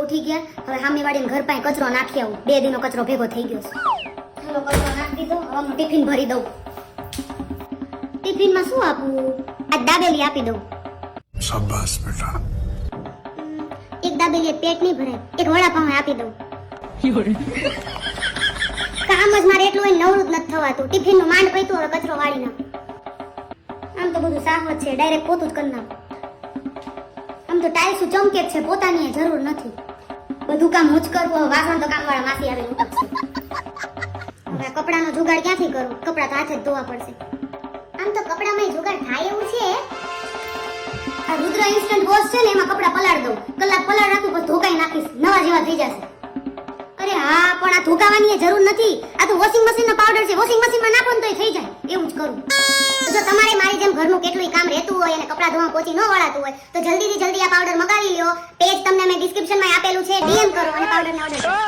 ઉઠી ગયા. હવે સામે વાળીને ઘર પાસે કચરો નાખી આવું. 2 દિનનો કચરો ભેગો થઈ ગયો છે. ચાલો કચરો નાખી દીધો. હવે હું ટિફિન ભરી દઉં. ટિફિનમાં શું આપું? આ દાબેલી આપી દઉં. શાબાશ બેટા. એક દાબેલી પેટ નહીં ભરાય. એક વડાપાઉં આપી દઉં. કામ જ મારે એટલું હોય નવરું જ નથી થવાતું. ટિફિનનું માંડ પૈતું હવે કચરો વાળી નાખું. આમ તો બધું સાફ જ છે. ડાયરેક્ટ પોતું જ કરી નાખું. આમ તો ટાઇલ્સ ચમકે જ છે. પોતાની જરૂર નથી. બધું કામ હું જ કરું. હવે વાસણ તો કામવાળા માસી આવીને ઉટકશે. હવે કપડાનો જુગાડ ક્યાંથી કરું? કપડા તો હાથે જ ધોવા પડશે. આમ તો કપડામાં જુગાડ થાય એવું છે. આ રુદ્ર ઇન્સ્ટન્ટ વોશ છે ને એમાં કપડા પલાળ દઉં. કલાક પલાળ રાખું પછી ધોકાઈ નાખીશ. નવા જેવા થઈ જશે. અરે હા, પણ આ ધોકાવાની જરૂર નથી. આ તો વોશિંગ મશીનનો પાવડર છે. વોશિંગ મશીનમાં નાખો ને તોય થઈ જાય. એવું જ કરું. જો તમારે મારી જેમ ઘરનું કેટલું કામ રહેતું હોય અને કપડા ધોવા પોચી ન વળાતું હોય તો જલ્દીથી જલ્દી આ પાવડર મગાવી લ્યો. પેજ તમને મેં ડિસ્ક્રિપ્શનમાં આપેલું છે. ડીએમ કરો અને પાવડરને ઓર્ડર કરો.